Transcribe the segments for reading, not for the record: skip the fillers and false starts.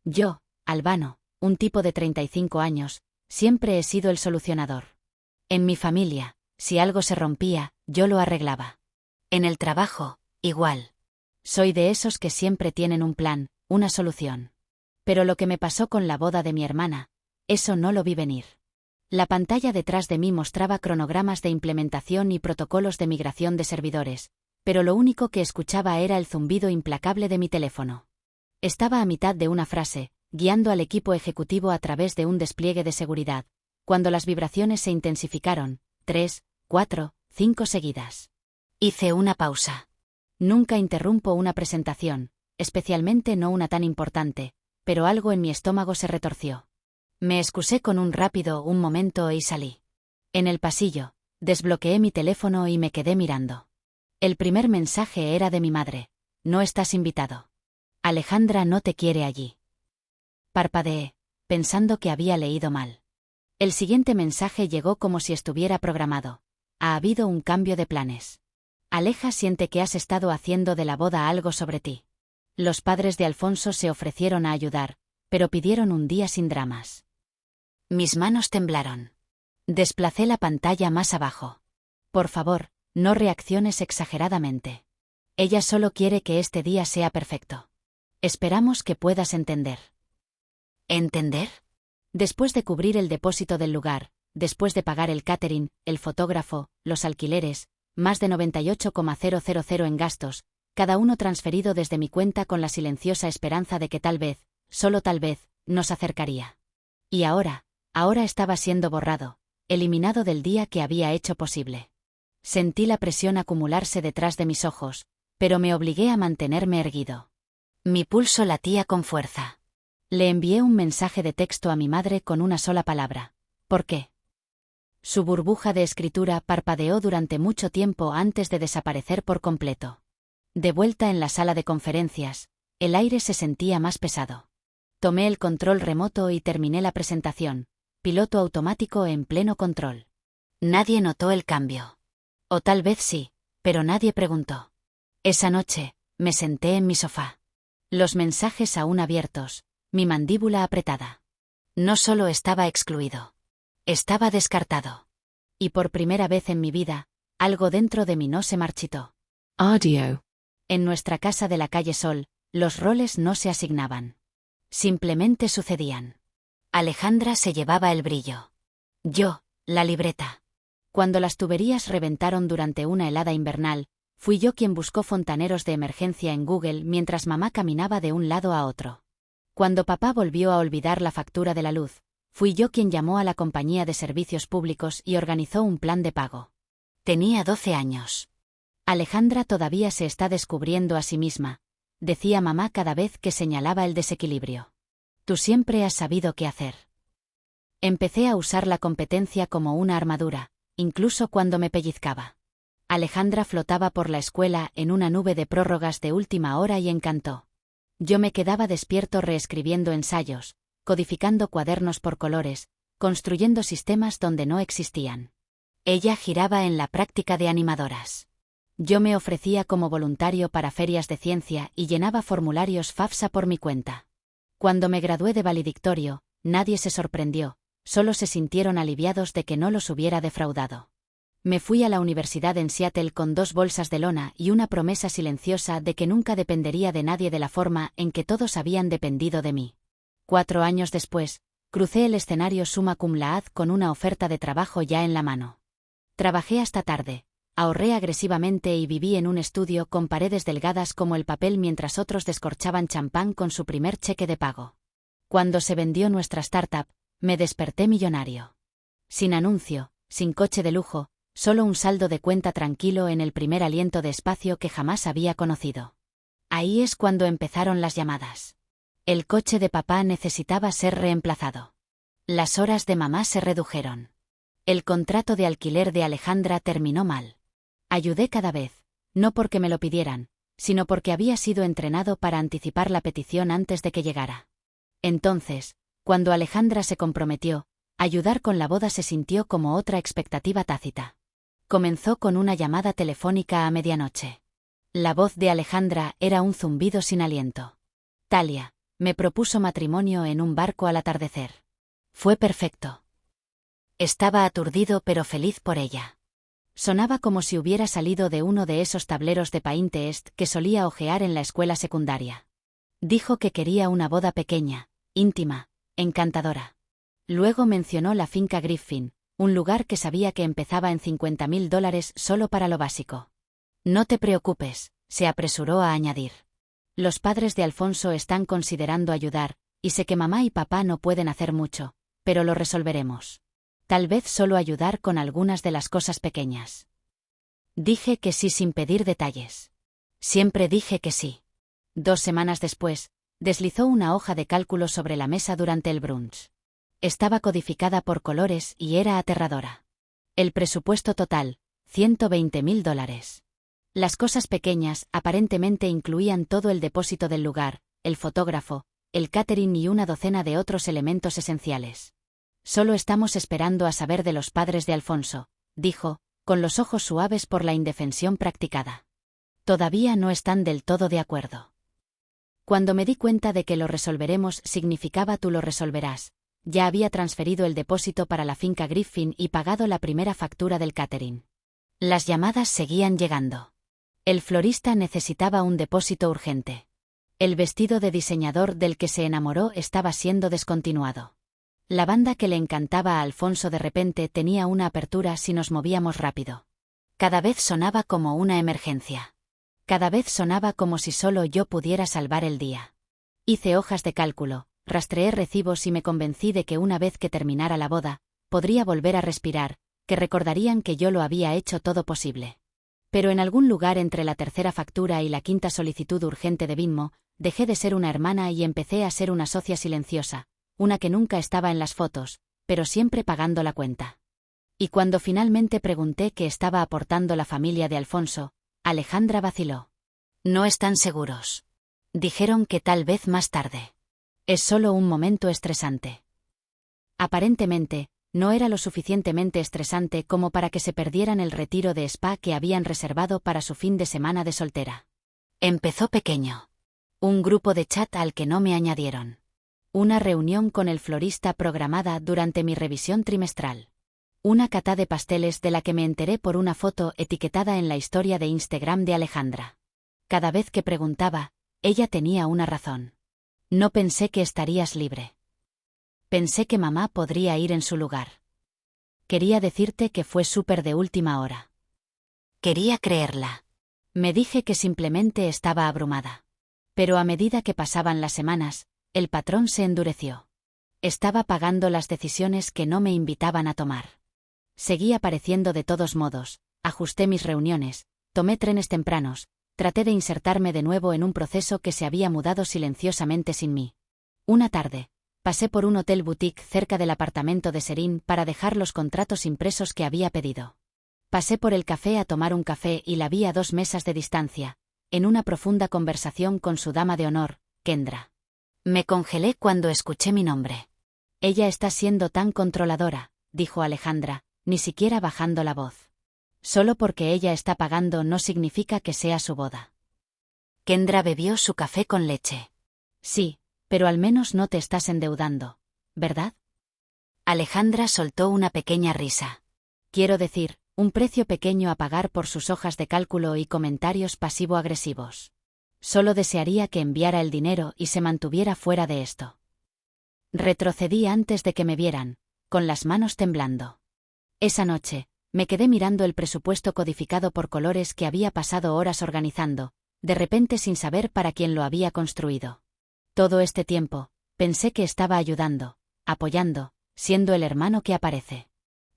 Yo, Albano, un tipo de 35 años, siempre he sido el solucionador. En mi familia, si algo se rompía, yo lo arreglaba. En el trabajo, igual. Soy de esos que siempre tienen un plan, una solución. Pero lo que me pasó con la boda de mi hermana, eso no lo vi venir. La pantalla detrás de mí mostraba cronogramas de implementación y protocolos de migración de servidores, pero lo único que escuchaba era el zumbido implacable de mi teléfono. Estaba a mitad de una frase, guiando al equipo ejecutivo a través de un despliegue de seguridad, cuando las vibraciones se intensificaron, 3, 4, 5 seguidas. Hice una pausa. Nunca interrumpo una presentación, especialmente no una tan importante, pero algo en mi estómago se retorció. Me excusé con un rápido un momento y salí. En el pasillo, desbloqueé mi teléfono y me quedé mirando. El primer mensaje era de mi madre. No estás invitado. Alejandra no te quiere allí. Parpadeé, pensando que había leído mal. El siguiente mensaje llegó como si estuviera programado. Ha habido un cambio de planes. Aleja siente que has estado haciendo de la boda algo sobre ti. Los padres de Alfonso se ofrecieron a ayudar, pero pidieron un día sin dramas. Mis manos temblaron. Desplacé la pantalla más abajo. Por favor, no reacciones exageradamente. Ella solo quiere que este día sea perfecto. Esperamos que puedas entender. ¿Entender? Después de cubrir el depósito del lugar, después de pagar el catering, el fotógrafo, los alquileres, más de 98,000 en gastos, cada uno transferido desde mi cuenta con la silenciosa esperanza de que tal vez, solo tal vez, nos acercaría. Y ahora estaba siendo borrado, eliminado del día que había hecho posible. Sentí la presión acumularse detrás de mis ojos, pero me obligué a mantenerme erguido. Mi pulso latía con fuerza. Le envié un mensaje de texto a mi madre con una sola palabra. ¿Por qué? Su burbuja de escritura parpadeó durante mucho tiempo antes de desaparecer por completo. De vuelta en la sala de conferencias, el aire se sentía más pesado. Tomé el control remoto y terminé la presentación, piloto automático en pleno control. Nadie notó el cambio. O tal vez sí, pero nadie preguntó. Esa noche, me senté en mi sofá. Los mensajes aún abiertos, mi mandíbula apretada. No solo estaba excluido. Estaba descartado. Y por primera vez en mi vida, algo dentro de mí no se marchitó. Audio. En nuestra casa de la calle Sol, los roles no se asignaban. Simplemente sucedían. Alejandra se llevaba el brillo. Yo, la libreta. Cuando las tuberías reventaron durante una helada invernal, fui yo quien buscó fontaneros de emergencia en Google mientras mamá caminaba de un lado a otro. Cuando papá volvió a olvidar la factura de la luz, fui yo quien llamó a la compañía de servicios públicos y organizó un plan de pago. Tenía 12 años. Alejandra todavía se está descubriendo a sí misma, decía mamá cada vez que señalaba el desequilibrio. Tú siempre has sabido qué hacer. Empecé a usar la competencia como una armadura, incluso cuando me pellizcaba. Alejandra flotaba por la escuela en una nube de prórrogas de última hora y encantó. Yo me quedaba despierto reescribiendo ensayos, codificando cuadernos por colores, construyendo sistemas donde no existían. Ella giraba en la práctica de animadoras. Yo me ofrecía como voluntario para ferias de ciencia y llenaba formularios FAFSA por mi cuenta. Cuando me gradué de valedictorio, nadie se sorprendió, solo se sintieron aliviados de que no los hubiera defraudado. Me fui a la universidad en Seattle con 2 bolsas de lona y una promesa silenciosa de que nunca dependería de nadie de la forma en que todos habían dependido de mí. 4 años después, crucé el escenario summa cum laude con una oferta de trabajo ya en la mano. Trabajé hasta tarde, ahorré agresivamente y viví en un estudio con paredes delgadas como el papel mientras otros descorchaban champán con su primer cheque de pago. Cuando se vendió nuestra startup, me desperté millonario. Sin anuncio, sin coche de lujo, solo un saldo de cuenta tranquilo en el primer aliento de espacio que jamás había conocido. Ahí es cuando empezaron las llamadas. El coche de papá necesitaba ser reemplazado. Las horas de mamá se redujeron. El contrato de alquiler de Alejandra terminó mal. Ayudé cada vez, no porque me lo pidieran, sino porque había sido entrenado para anticipar la petición antes de que llegara. Entonces, cuando Alejandra se comprometió, ayudar con la boda se sintió como otra expectativa tácita. Comenzó con una llamada telefónica a medianoche. La voz de Alejandra era un zumbido sin aliento. Talia, Me propuso matrimonio en un barco al atardecer. Fue perfecto. Estaba aturdido pero feliz por ella. Sonaba como si hubiera salido de uno de esos tableros de Pinterest que solía hojear en la escuela secundaria. Dijo que quería una boda pequeña, íntima, encantadora. Luego mencionó la finca Griffin, un lugar que sabía que empezaba en $50,000 solo para lo básico. No te preocupes, se apresuró a añadir. Los padres de Alfonso están considerando ayudar, y sé que mamá y papá no pueden hacer mucho, pero lo resolveremos. Tal vez solo ayudar con algunas de las cosas pequeñas. Dije que sí sin pedir detalles. Siempre dije que sí. 2 semanas después, deslizó una hoja de cálculo sobre la mesa durante el brunch. Estaba codificada por colores y era aterradora. El presupuesto total, $120,000. Las cosas pequeñas aparentemente incluían todo el depósito del lugar, el fotógrafo, el catering y una docena de otros elementos esenciales. Solo estamos esperando a saber de los padres de Alfonso, dijo, con los ojos suaves por la indefensión practicada. Todavía no están del todo de acuerdo. Cuando me di cuenta de que lo resolveremos significaba tú lo resolverás, ya había transferido el depósito para la finca Griffin y pagado la primera factura del catering. Las llamadas seguían llegando. El florista necesitaba un depósito urgente. El vestido de diseñador del que se enamoró estaba siendo descontinuado. La banda que le encantaba a Alfonso de repente tenía una apertura si nos movíamos rápido. Cada vez sonaba como una emergencia. Cada vez sonaba como si solo yo pudiera salvar el día. Hice hojas de cálculo, rastreé recibos y me convencí de que una vez que terminara la boda, podría volver a respirar, que recordarían que yo lo había hecho todo posible. Pero en algún lugar entre la tercera factura y la quinta solicitud urgente de Venmo, dejé de ser una hermana y empecé a ser una socia silenciosa, una que nunca estaba en las fotos, pero siempre pagando la cuenta. Y cuando finalmente pregunté qué estaba aportando la familia de Alfonso, Alejandra vaciló. No están seguros. Dijeron que tal vez más tarde. Es solo un momento estresante. Aparentemente, no era lo suficientemente estresante como para que se perdieran el retiro de spa que habían reservado para su fin de semana de soltera. Empezó pequeño. Un grupo de chat al que no me añadieron. Una reunión con el florista programada durante mi revisión trimestral. Una cata de pasteles de la que me enteré por una foto etiquetada en la historia de Instagram de Alejandra. Cada vez que preguntaba, ella tenía una razón. No pensé que estarías libre. Pensé que mamá podría ir en su lugar. Quería decirte que fue súper de última hora. Quería creerla. Me dije que simplemente estaba abrumada. Pero a medida que pasaban las semanas, el patrón se endureció. Estaba pagando las decisiones que no me invitaban a tomar. Seguí apareciendo de todos modos, ajusté mis reuniones, tomé trenes tempranos, traté de insertarme de nuevo en un proceso que se había mudado silenciosamente sin mí. Una tarde, pasé por un hotel boutique cerca del apartamento de Serín para dejar los contratos impresos que había pedido. Pasé por el café a tomar un café y la vi a 2 mesas de distancia, en una profunda conversación con su dama de honor, Kendra. Me congelé cuando escuché mi nombre. Ella está siendo tan controladora, dijo Alejandra, ni siquiera bajando la voz. Solo porque ella está pagando no significa que sea su boda. Kendra bebió su café con leche. Sí, pero al menos no te estás endeudando, ¿verdad? Alejandra soltó una pequeña risa. Quiero decir, un precio pequeño a pagar por sus hojas de cálculo y comentarios pasivo-agresivos. Solo desearía que enviara el dinero y se mantuviera fuera de esto. Retrocedí antes de que me vieran, con las manos temblando. Esa noche, me quedé mirando el presupuesto codificado por colores que había pasado horas organizando, de repente sin saber para quién lo había construido. Todo este tiempo, pensé que estaba ayudando, apoyando, siendo el hermano que aparece.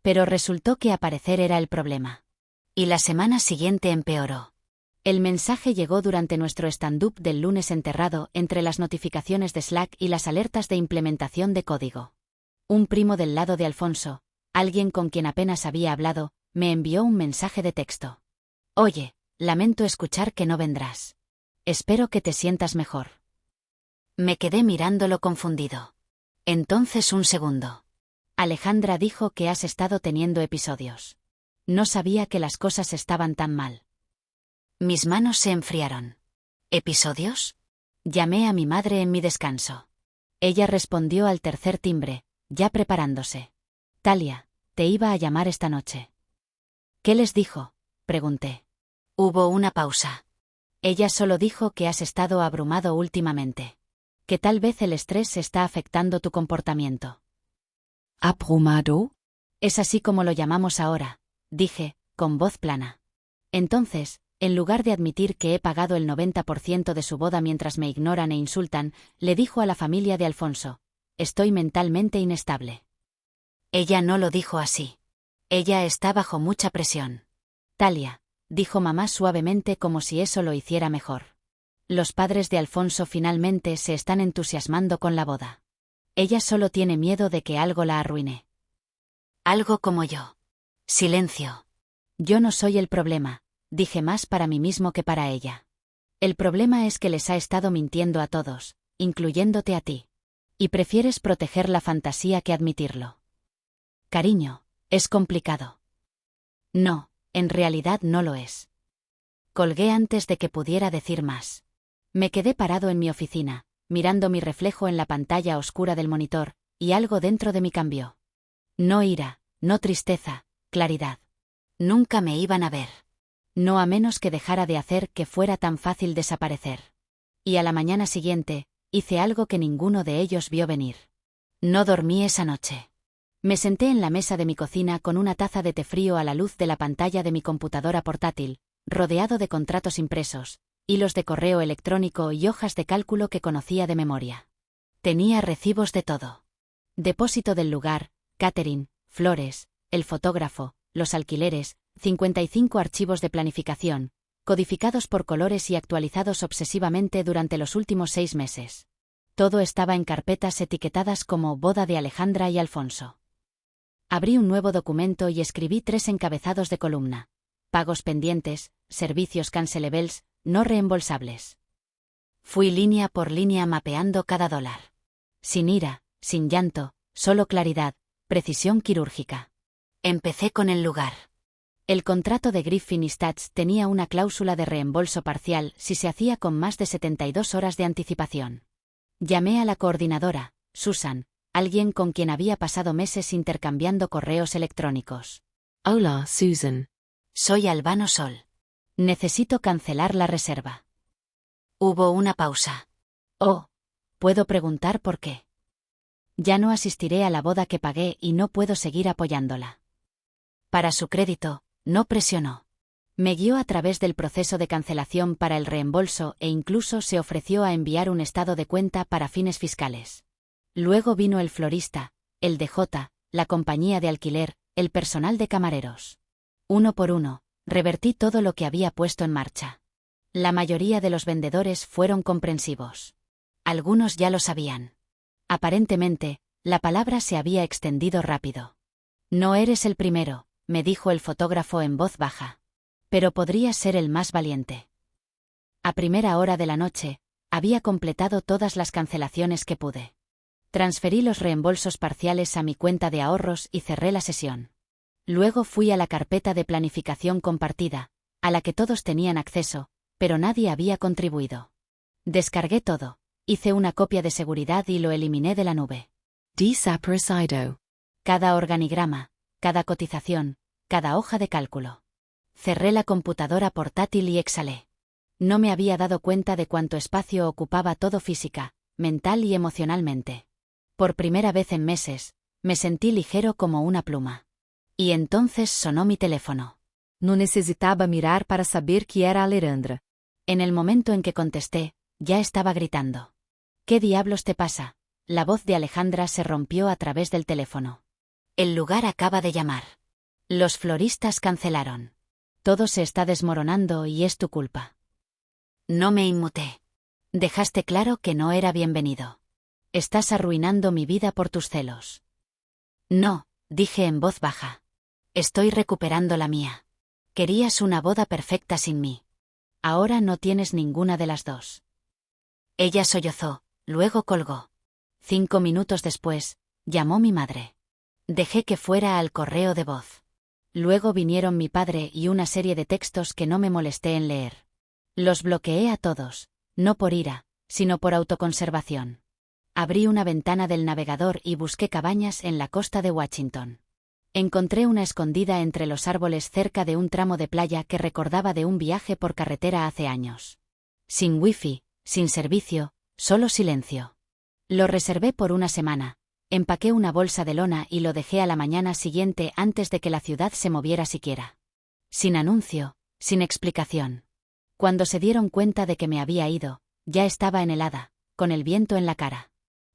Pero resultó que aparecer era el problema. Y la semana siguiente empeoró. El mensaje llegó durante nuestro stand-up del lunes enterrado entre las notificaciones de Slack y las alertas de implementación de código. Un primo del lado de Alfonso, alguien con quien apenas había hablado, me envió un mensaje de texto. Oye, lamento escuchar que no vendrás. Espero que te sientas mejor. Me quedé mirándolo confundido. Entonces un segundo. Alejandra dijo que has estado teniendo episodios. No sabía que las cosas estaban tan mal. Mis manos se enfriaron. ¿Episodios? Llamé a mi madre en mi descanso. Ella respondió al tercer timbre, ya preparándose. Talia, te iba a llamar esta noche. ¿Qué les dijo?, pregunté. Hubo una pausa. Ella solo dijo que has estado abrumado últimamente. Que tal vez el estrés está afectando tu comportamiento. ¿Abrumado? Es así como lo llamamos ahora, dije, con voz plana. Entonces, en lugar de admitir que he pagado el 90% de su boda mientras me ignoran e insultan, le dijo a la familia de Alfonso: estoy mentalmente inestable. Ella no lo dijo así. Ella está bajo mucha presión. Talia, dijo mamá suavemente como si eso lo hiciera mejor. Los padres de Alfonso finalmente se están entusiasmando con la boda. Ella solo tiene miedo de que algo la arruine. Algo como yo. Silencio. Yo no soy el problema, dije más para mí mismo que para ella. El problema es que les ha estado mintiendo a todos, incluyéndote a ti. Y prefieres proteger la fantasía que admitirlo. Cariño, es complicado. No, en realidad no lo es. Colgué antes de que pudiera decir más. Me quedé parado en mi oficina, mirando mi reflejo en la pantalla oscura del monitor, y algo dentro de mí cambió. No ira, no tristeza, claridad. Nunca me iban a ver. No a menos que dejara de hacer que fuera tan fácil desaparecer. Y a la mañana siguiente, hice algo que ninguno de ellos vio venir. No dormí esa noche. Me senté en la mesa de mi cocina con una taza de té frío a la luz de la pantalla de mi computadora portátil, rodeado de contratos impresos, hilos de correo electrónico y hojas de cálculo que conocía de memoria. Tenía recibos de todo. Depósito del lugar, catering, flores, el fotógrafo, los alquileres, 55 archivos de planificación, codificados por colores y actualizados obsesivamente durante los últimos 6 meses. Todo estaba en carpetas etiquetadas como boda de Alejandra y Alfonso. Abrí un nuevo documento y escribí 3 encabezados de columna. Pagos pendientes, servicios cancelables, no reembolsables. Fui línea por línea mapeando cada dólar. Sin ira, sin llanto, solo claridad, precisión quirúrgica. Empecé con el lugar. El contrato de Griffin Stats tenía una cláusula de reembolso parcial si se hacía con más de 72 horas de anticipación. Llamé a la coordinadora, Susan, alguien con quien había pasado meses intercambiando correos electrónicos. Hola, Susan. Soy Albano Sol. Necesito cancelar la reserva. Hubo una pausa. Oh, ¿puedo preguntar por qué? Ya no asistiré a la boda que pagué y no puedo seguir apoyándola. Para su crédito, no presionó. Me guió a través del proceso de cancelación para el reembolso e incluso se ofreció a enviar un estado de cuenta para fines fiscales. Luego vino el florista, el DJ, la compañía de alquiler, el personal de camareros. Uno por uno, revertí todo lo que había puesto en marcha. La mayoría de los vendedores fueron comprensivos. Algunos ya lo sabían. Aparentemente, la palabra se había extendido rápido. No eres el primero, me dijo el fotógrafo en voz baja. Pero podrías ser el más valiente. A primera hora de la noche, había completado todas las cancelaciones que pude. Transferí los reembolsos parciales a mi cuenta de ahorros y cerré la sesión. Luego fui a la carpeta de planificación compartida, a la que todos tenían acceso, pero nadie había contribuido. Descargué todo, hice una copia de seguridad y lo eliminé de la nube. Desaparecido. Cada organigrama, cada cotización, cada hoja de cálculo. Cerré la computadora portátil y exhalé. No me había dado cuenta de cuánto espacio ocupaba todo física, mental y emocionalmente. Por primera vez en meses, me sentí ligero como una pluma. Y entonces sonó mi teléfono. No necesitaba mirar para saber que era Alejandra. En el momento en que contesté, ya estaba gritando. ¿Qué diablos te pasa? La voz de Alejandra se rompió a través del teléfono. El lugar acaba de llamar. Los floristas cancelaron. Todo se está desmoronando y es tu culpa. No me inmuté. Dejaste claro que no era bienvenido. Estás arruinando mi vida por tus celos. No, dije en voz baja. Estoy recuperando la mía. Querías una boda perfecta sin mí. Ahora no tienes ninguna de las dos. Ella sollozó, luego colgó. 5 minutos después, llamó mi madre. Dejé que fuera al correo de voz. Luego vinieron mi padre y una serie de textos que no me molesté en leer. Los bloqueé a todos, no por ira, sino por autoconservación. Abrí una ventana del navegador y busqué cabañas en la costa de Washington. Encontré una escondida entre los árboles cerca de un tramo de playa que recordaba de un viaje por carretera hace años. Sin wifi, sin servicio, solo silencio. Lo reservé por una semana, empaqué una bolsa de lona y lo dejé a la mañana siguiente antes de que la ciudad se moviera siquiera. Sin anuncio, sin explicación. Cuando se dieron cuenta de que me había ido, ya estaba en helada, con el viento en la cara.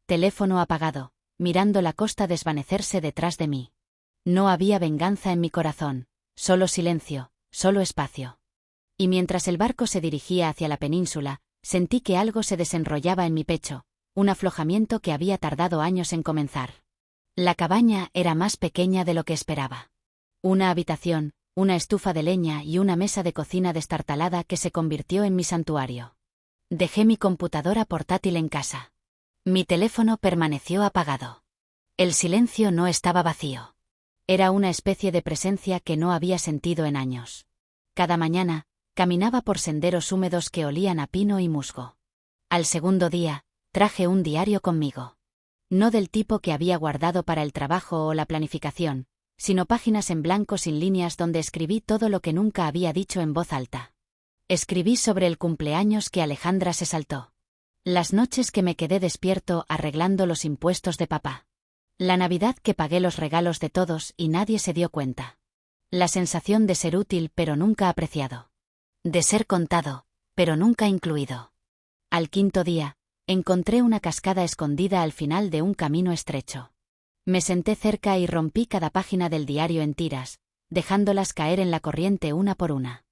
Teléfono apagado, mirando la costa desvanecerse detrás de mí. No había venganza en mi corazón, solo silencio, solo espacio. Y mientras el barco se dirigía hacia la península, sentí que algo se desenrollaba en mi pecho, un aflojamiento que había tardado años en comenzar. La cabaña era más pequeña de lo que esperaba. Una habitación, una estufa de leña y una mesa de cocina destartalada que se convirtió en mi santuario. Dejé mi computadora portátil en casa. Mi teléfono permaneció apagado. El silencio no estaba vacío. Era una especie de presencia que no había sentido en años. Cada mañana, caminaba por senderos húmedos que olían a pino y musgo. Al segundo día, traje un diario conmigo. No del tipo que había guardado para el trabajo o la planificación, sino páginas en blanco sin líneas donde escribí todo lo que nunca había dicho en voz alta. Escribí sobre el cumpleaños que Alejandra se saltó. Las noches que me quedé despierto arreglando los impuestos de papá. La Navidad que pagué los regalos de todos y nadie se dio cuenta. La sensación de ser útil pero nunca apreciado. De ser contado, pero nunca incluido. Al quinto día, encontré una cascada escondida al final de un camino estrecho. Me senté cerca y rompí cada página del diario en tiras, dejándolas caer en la corriente una por una.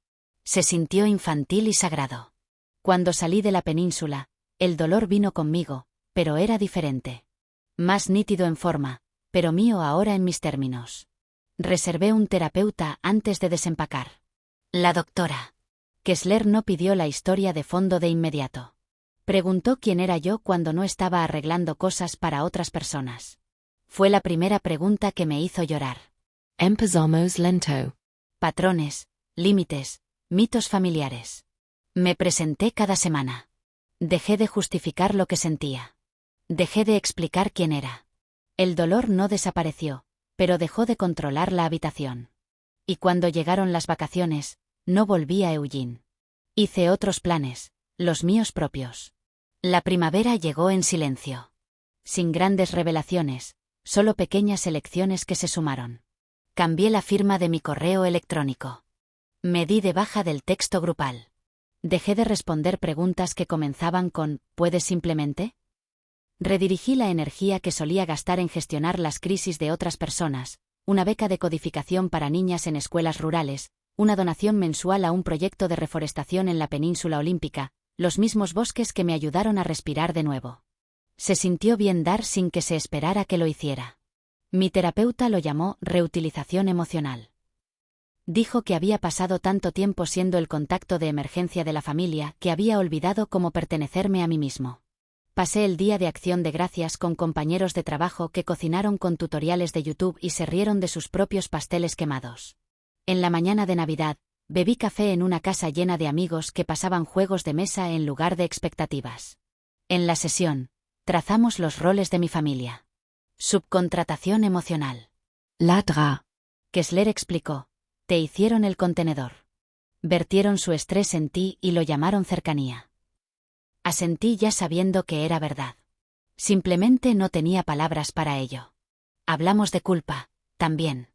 Se sintió infantil y sagrado. Cuando salí de la península, el dolor vino conmigo, pero era diferente. Más nítido en forma, pero mío ahora en mis términos. Reservé un terapeuta antes de desempacar. La doctora Kessler no pidió la historia de fondo de inmediato. Preguntó quién era yo cuando no estaba arreglando cosas para otras personas. Fue la primera pregunta que me hizo llorar. Empezamos lento. Patrones, límites, mitos familiares. Me presenté cada semana. Dejé de justificar lo que sentía. Dejé de explicar quién era. El dolor no desapareció, pero dejó de controlar la habitación. Y cuando llegaron las vacaciones, no volví a Eugene. Hice otros planes, los míos propios. La primavera llegó en silencio. Sin grandes revelaciones, solo pequeñas elecciones que se sumaron. Cambié la firma de mi correo electrónico. Me di de baja del texto grupal. Dejé de responder preguntas que comenzaban con ¿puedes simplemente? Redirigí la energía que solía gastar en gestionar las crisis de otras personas, una beca de codificación para niñas en escuelas rurales, una donación mensual a un proyecto de reforestación en la península olímpica, los mismos bosques que me ayudaron a respirar de nuevo. Se sintió bien dar sin que se esperara que lo hiciera. Mi terapeuta lo llamó reutilización emocional. Dijo que había pasado tanto tiempo siendo el contacto de emergencia de la familia que había olvidado cómo pertenecerme a mí mismo. Pasé el día de Acción de Gracias con compañeros de trabajo que cocinaron con tutoriales de YouTube y se rieron de sus propios pasteles quemados. En la mañana de Navidad, bebí café en una casa llena de amigos que pasaban juegos de mesa en lugar de expectativas. En la sesión, trazamos los roles de mi familia. Subcontratación emocional. Ladra. Kessler explicó. Te hicieron el contenedor. Vertieron su estrés en ti y lo llamaron cercanía. Asentí ya sabiendo que era verdad. Simplemente no tenía palabras para ello. Hablamos de culpa, también.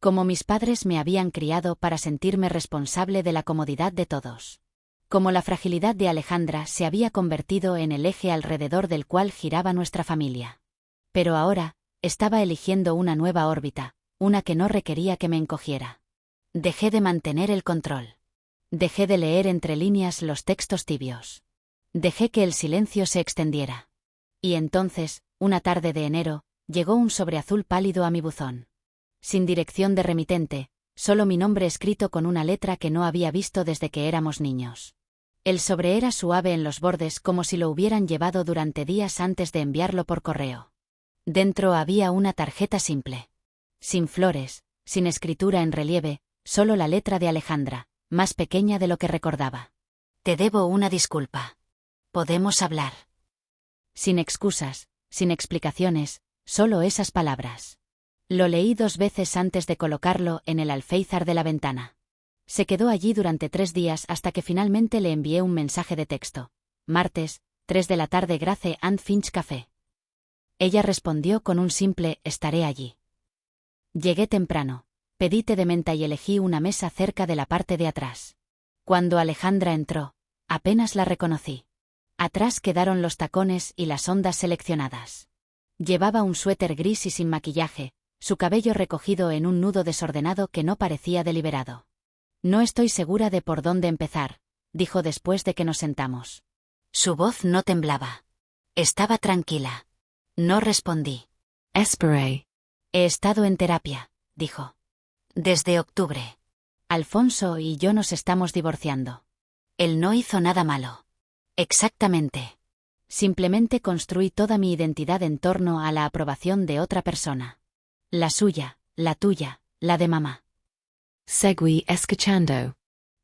Como mis padres me habían criado para sentirme responsable de la comodidad de todos. Como la fragilidad de Alejandra se había convertido en el eje alrededor del cual giraba nuestra familia. Pero ahora, estaba eligiendo una nueva órbita, una que no requería que me encogiera. Dejé de mantener el control. Dejé de leer entre líneas los textos tibios. Dejé que el silencio se extendiera. Y entonces, una tarde de enero, llegó un sobre azul pálido a mi buzón. Sin dirección de remitente, solo mi nombre escrito con una letra que no había visto desde que éramos niños. El sobre era suave en los bordes como si lo hubieran llevado durante días antes de enviarlo por correo. Dentro había una tarjeta simple. Sin flores, sin escritura en relieve, solo la letra de Alejandra, más pequeña de lo que recordaba. Te debo una disculpa. Podemos hablar. Sin excusas, sin explicaciones, solo esas palabras. Lo leí 2 veces antes de colocarlo en el alféizar de la ventana. Se quedó allí durante 3 días hasta que finalmente le envié un mensaje de texto. Martes, 3 de la tarde, Grace and Finch Café. Ella respondió con un simple «estaré allí». Llegué temprano, pedí té de menta y elegí una mesa cerca de la parte de atrás. Cuando Alejandra entró, apenas la reconocí. Atrás quedaron los tacones y las ondas seleccionadas. Llevaba un suéter gris y sin maquillaje, su cabello recogido en un nudo desordenado que no parecía deliberado. «No estoy segura de por dónde empezar», dijo después de que nos sentamos. Su voz no temblaba. Estaba tranquila. No respondí. Esperé. He estado en terapia, dijo. Desde octubre. Alfonso y yo nos estamos divorciando. Él no hizo nada malo. Exactamente. Simplemente construí toda mi identidad en torno a la aprobación de otra persona. La suya, la tuya, la de mamá. Seguí escuchando.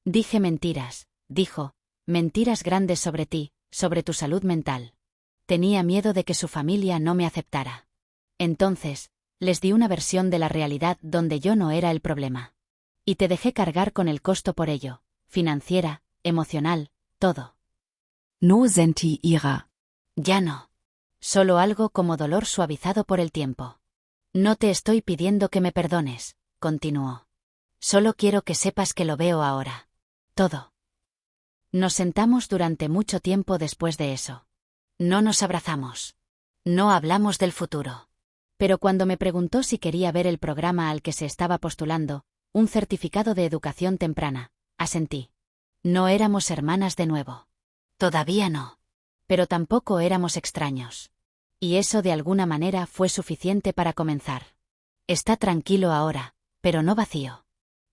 Dije mentiras, dijo, mentiras grandes sobre ti, sobre tu salud mental. Tenía miedo de que su familia no me aceptara. Entonces, les di una versión de la realidad donde yo no era el problema. Y te dejé cargar con el costo por ello, financiera, emocional, todo. No sentí ira. Ya no. Solo algo como dolor suavizado por el tiempo. No te estoy pidiendo que me perdones, continuó. Solo quiero que sepas que lo veo ahora. Todo. Nos sentamos durante mucho tiempo después de eso. No nos abrazamos. No hablamos del futuro. Pero cuando me preguntó si quería ver el programa al que se estaba postulando, un certificado de educación temprana, asentí. No éramos hermanas de nuevo. Todavía no. Pero tampoco éramos extraños. Y eso de alguna manera fue suficiente para comenzar. Está tranquilo ahora, pero no vacío.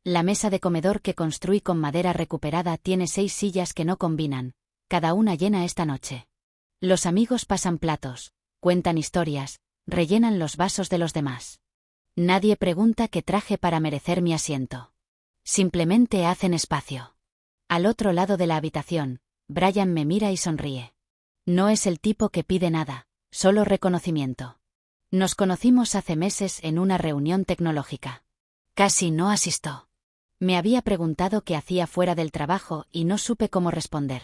La mesa de comedor que construí con madera recuperada tiene 6 sillas que no combinan, cada una llena esta noche. Los amigos pasan platos, cuentan historias, rellenan los vasos de los demás. Nadie pregunta qué traje para merecer mi asiento. Simplemente hacen espacio. Al otro lado de la habitación, Brian me mira y sonríe. No es el tipo que pide nada, solo reconocimiento. Nos conocimos hace meses en una reunión tecnológica. Casi no asistió. Me había preguntado qué hacía fuera del trabajo y no supe cómo responder.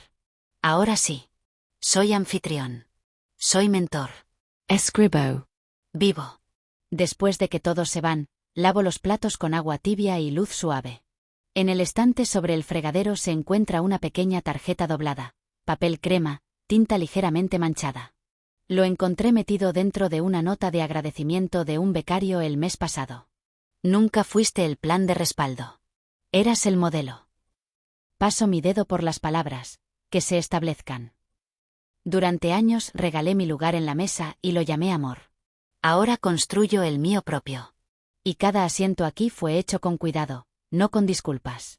Ahora sí. Soy anfitrión. Soy mentor. Escribo. Vivo. Después de que todos se van, lavo los platos con agua tibia y luz suave. En el estante sobre el fregadero se encuentra una pequeña tarjeta doblada, papel crema, tinta ligeramente manchada. Lo encontré metido dentro de una nota de agradecimiento de un becario el mes pasado. Nunca fuiste el plan de respaldo. Eras el modelo. Paso mi dedo por las palabras, que se establezcan. Durante años regalé mi lugar en la mesa y lo llamé amor. Ahora construyo el mío propio. Y cada asiento aquí fue hecho con cuidado, no con disculpas.